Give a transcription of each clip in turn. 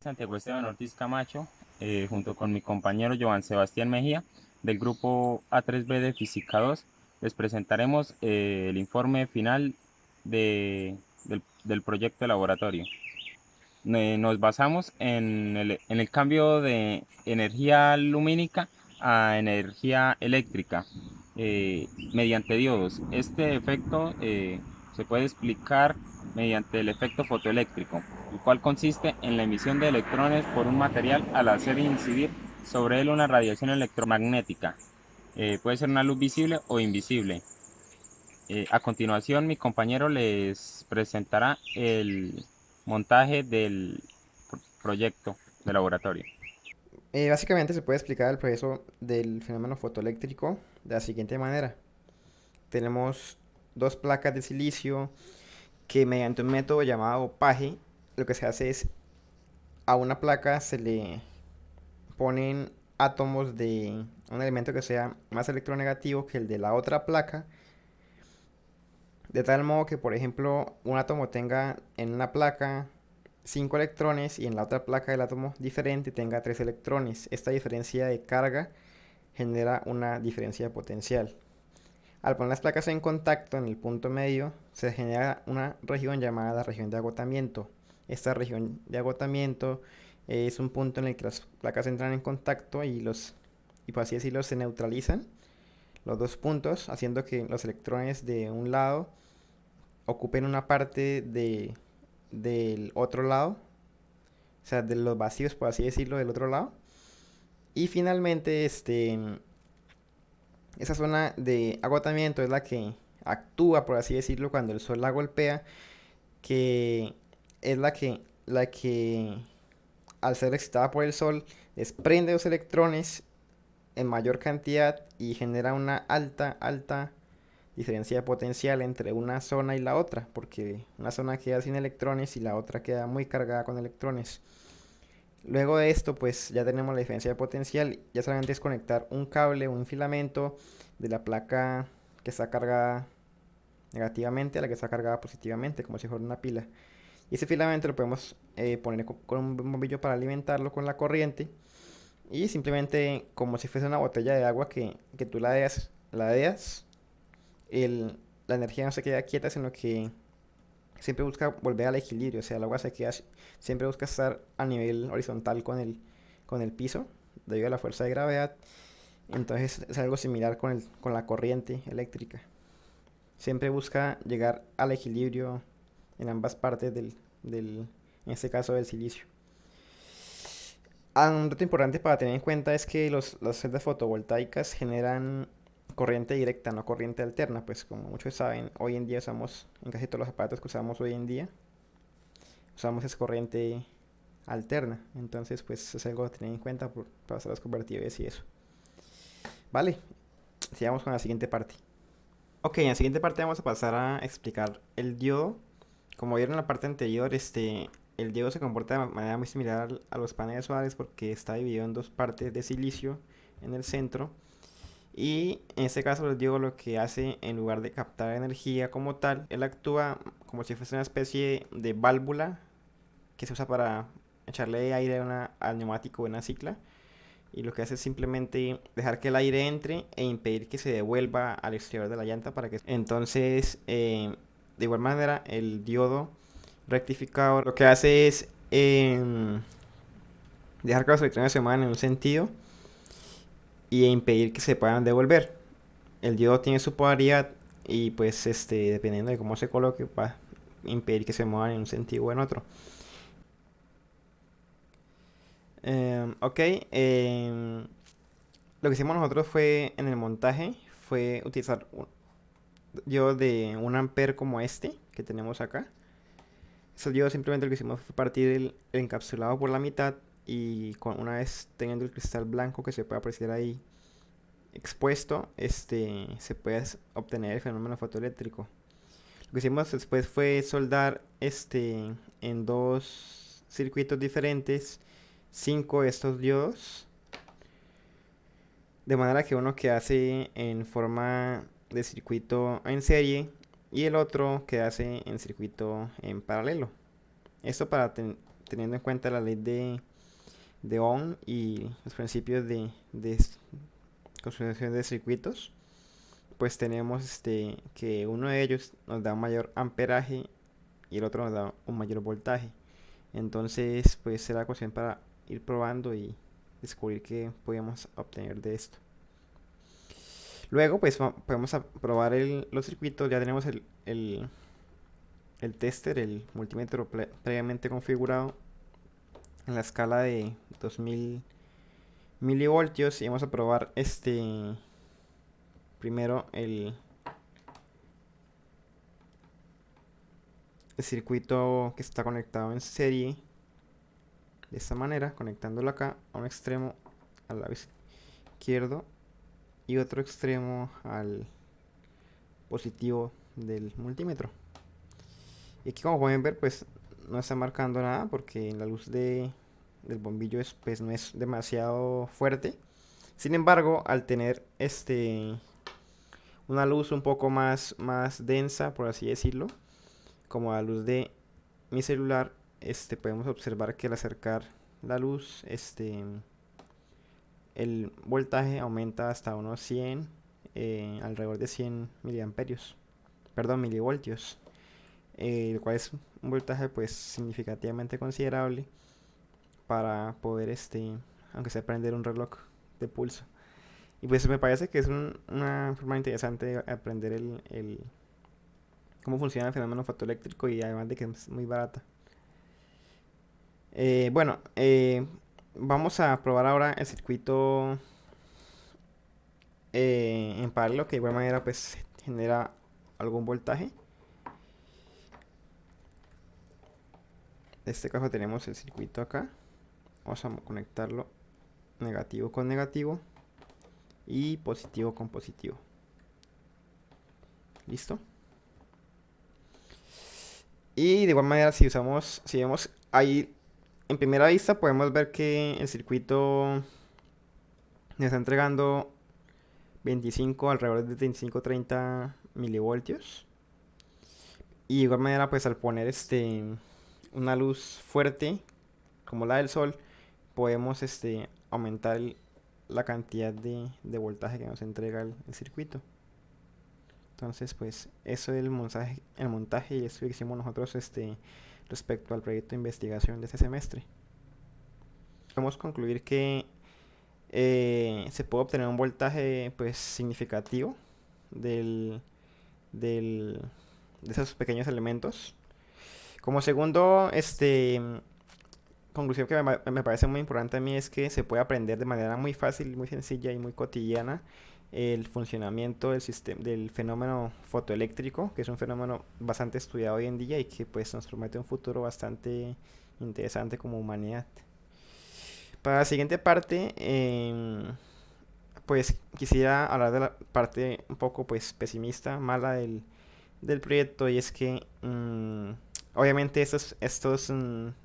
Santiago Esteban Ortiz Camacho, junto con mi compañero Joan Sebastián Mejía, del grupo A3B de Física 2, les presentaremos el informe final del proyecto de laboratorio. Nos basamos en el cambio de energía lumínica a energía eléctrica mediante diodos. Este efecto se puede explicar mediante el efecto fotoeléctrico, el cual consiste en la emisión de electrones por un material al hacer incidir sobre él una radiación electromagnética. Puede ser una luz visible o invisible. A continuación, mi compañero les presentará el montaje del proyecto de laboratorio. Básicamente se puede explicar el proceso del fenómeno fotoeléctrico de la siguiente manera. Tenemos dos placas de silicio que mediante un método llamado paje, lo que se hace es a una placa se le ponen átomos de un elemento que sea más electronegativo que el de la otra placa, de tal modo que, por ejemplo, un átomo tenga en una placa 5 electrones y en la otra placa del átomo diferente tenga 3 electrones. Esta diferencia de carga genera una diferencia potencial. Al poner las placas en contacto en el punto medio, se genera una región llamada la región de agotamiento. Esta región de agotamiento es un punto en el que las placas entran en contacto y por así decirlo se neutralizan los dos puntos, haciendo que los electrones de un lado ocupen una parte del otro lado, o sea, de los vacíos, por así decirlo, del otro lado. Y finalmente, esa zona de agotamiento es la que actúa, por así decirlo, cuando el sol la golpea, que es la que al ser excitada por el sol desprende los electrones en mayor cantidad y genera una alta diferencia de potencial entre una zona y la otra, porque una zona queda sin electrones y la otra queda muy cargada con electrones. Luego de esto, pues ya tenemos la diferencia de potencial. Ya solamente es conectar un cable, un filamento de la placa que está cargada negativamente a la que está cargada positivamente, como si fuera una pila. Y ese filamento lo podemos poner con un bombillo para alimentarlo con la corriente. Y simplemente, como si fuese una botella de agua que tú la deas, el, la energía no se queda quieta, sino que siempre busca volver al equilibrio. O sea, el agua siempre busca estar a nivel horizontal con el piso, debido a la fuerza de gravedad. Entonces es algo similar con la corriente eléctrica. Siempre busca llegar al equilibrio en ambas partes en este caso del silicio. Un dato importante para tener en cuenta es que las celdas fotovoltaicas generan corriente directa, no corriente alterna. Pues como muchos saben, hoy en día usamos, en casi todos los aparatos que usamos hoy en día, usamos esa corriente alterna. Entonces, pues es algo a tener en cuenta para hacer los convertibles y eso. Vale, sigamos con la siguiente parte. Ok, en la siguiente parte vamos a pasar a explicar el diodo. Como vieron en la parte anterior, el diodo se comporta de manera muy similar a los paneles solares porque está dividido en dos partes de silicio en el centro. Y en este caso el diodo lo que hace, en lugar de captar energía como tal, él actúa como si fuese una especie de válvula que se usa para echarle aire al neumático o una cicla. Y lo que hace es simplemente dejar que el aire entre e impedir que se devuelva al exterior de la llanta para que... Entonces, de igual manera, el diodo rectificador lo que hace es dejar que los electrones se muevan en un sentido y impedir que se puedan devolver. El diodo tiene su polaridad y pues dependiendo de cómo se coloque va a impedir que se muevan en un sentido o en otro. Ok, lo que hicimos nosotros fue en el montaje, fue utilizar diodos de 1 ampere como este que tenemos acá. Estos diodos simplemente lo que hicimos fue partir el encapsulado por la mitad y una vez teniendo el cristal blanco que se puede apreciar ahí expuesto, se puede obtener el fenómeno fotoeléctrico. Lo que hicimos después fue soldar en dos circuitos diferentes 5 de estos diodos, de manera que uno quedase en forma de circuito en serie y el otro quedase en circuito en paralelo. Esto teniendo en cuenta la ley de Ohm y los principios de construcción de circuitos, pues tenemos que uno de ellos nos da un mayor amperaje y el otro nos da un mayor voltaje. Entonces, pues será cuestión para ir probando y descubrir qué podemos obtener de esto. Luego, pues podemos probar los circuitos. Ya tenemos el tester, el multímetro previamente configurado en la escala de 2000 milivoltios. Y vamos a probar primero el circuito que está conectado en serie. De esta manera, conectándolo acá a un extremo al lado izquierdo y otro extremo al positivo del multímetro. Y aquí, como pueden ver, pues no está marcando nada porque la luz del bombillo pues, no es demasiado fuerte. Sin embargo, al tener una luz un poco más densa, por así decirlo, como la luz de mi celular, podemos observar que al acercar la luz, el voltaje aumenta hasta unos 100, alrededor de 100 miliamperios, perdón, milivoltios, lo cual es un voltaje pues significativamente considerable para poder, aunque sea prender un reloj de pulso. Y pues me parece que es una forma interesante de aprender cómo funciona el fenómeno fotoeléctrico y además de que es muy barata. Bueno, vamos a probar ahora el circuito en paralelo, que de igual manera pues genera algún voltaje. En este caso tenemos el circuito acá. Vamos a conectarlo negativo con negativo y positivo con positivo. ¿Listo? Y de igual manera, si vemos ahí en primera vista, podemos ver que el circuito nos está entregando 25, alrededor de 25-30 milivoltios. Y de igual manera, pues al poner una luz fuerte como la del sol, podemos aumentar la cantidad de voltaje que nos entrega el circuito. Entonces, pues eso es el montaje y eso que hicimos nosotros respecto al proyecto de investigación de este semestre. Podemos concluir que se puede obtener un voltaje pues significativo del, de esos pequeños elementos. Como segundo, conclusión que me parece muy importante a mí es que se puede aprender de manera muy fácil, muy sencilla y muy cotidiana el funcionamiento del fenómeno fotoeléctrico, que es un fenómeno bastante estudiado hoy en día y que pues nos promete un futuro bastante interesante como humanidad. Para la siguiente parte, pues quisiera hablar de la parte un poco pues pesimista, mala del proyecto, y es que obviamente estos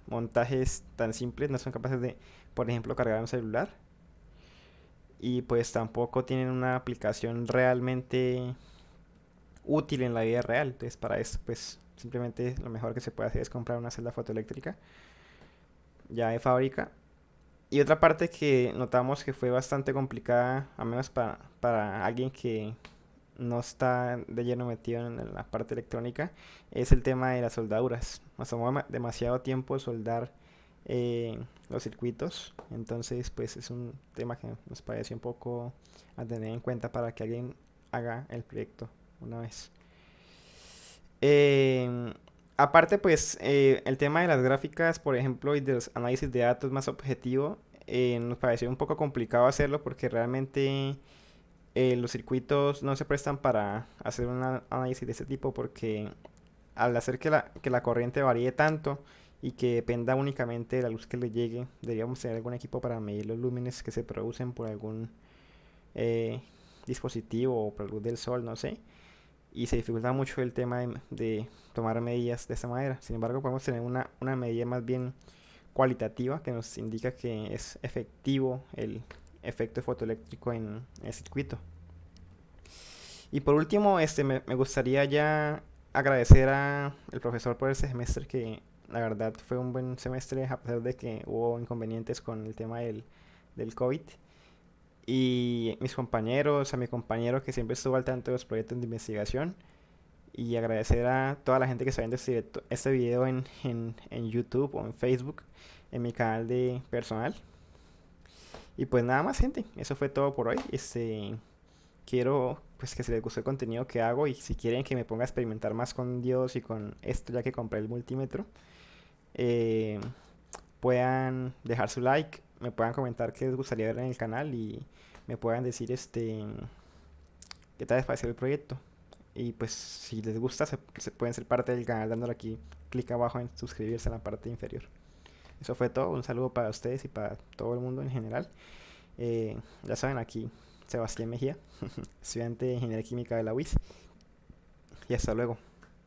montajes tan simples no son capaces de, por ejemplo, cargar un celular y pues tampoco tienen una aplicación realmente útil en la vida real. Entonces para eso pues simplemente lo mejor que se puede hacer es comprar una celda fotoeléctrica ya de fábrica. Y otra parte que notamos que fue bastante complicada, al menos para alguien que no está de lleno metido en la parte electrónica, es el tema de las soldaduras. Nos tomó demasiado tiempo soldar los circuitos, entonces pues es un tema que nos parece un poco a tener en cuenta para que alguien haga el proyecto una vez. Eh, Aparte pues el tema de las gráficas, por ejemplo, y de los análisis de datos más objetivo, nos pareció un poco complicado hacerlo porque realmente los circuitos no se prestan para hacer un análisis de este tipo porque al hacer que la corriente varíe tanto y que dependa únicamente de la luz que le llegue, deberíamos tener algún equipo para medir los lúmenes que se producen por algún eh, dispositivo o por la luz del sol, no sé. Y se dificulta mucho el tema de tomar medidas de esta manera. Sin embargo, podemos tener una medida más bien cualitativa que nos indica que es efectivo el efecto fotoeléctrico en el circuito. Y por último, me gustaría ya agradecer a el profesor por este semestre que La verdad fue un buen semestre a pesar de que hubo inconvenientes con el tema del COVID. Y mis compañeros, a mi compañero que siempre estuvo al tanto de los proyectos de investigación. Y agradecer a toda la gente que está viendo este video en YouTube o en Facebook, en mi canal de personal. Y pues nada más, gente. Eso fue todo por hoy. Quiero pues que se les guste el contenido que hago y si quieren que me ponga a experimentar más con Dios y con esto ya que compré el multímetro, eh, puedan dejar su like, me puedan comentar qué les gustaría ver en el canal y me puedan decir qué tal les pareció el proyecto. Y pues si les gusta se pueden ser parte del canal dándole aquí clic abajo en suscribirse en la parte inferior. Eso fue todo, un saludo para ustedes y para todo el mundo en general. Ya saben, aquí Sebastián Mejía, estudiante de Ingeniería Química de la UIS. Y hasta luego.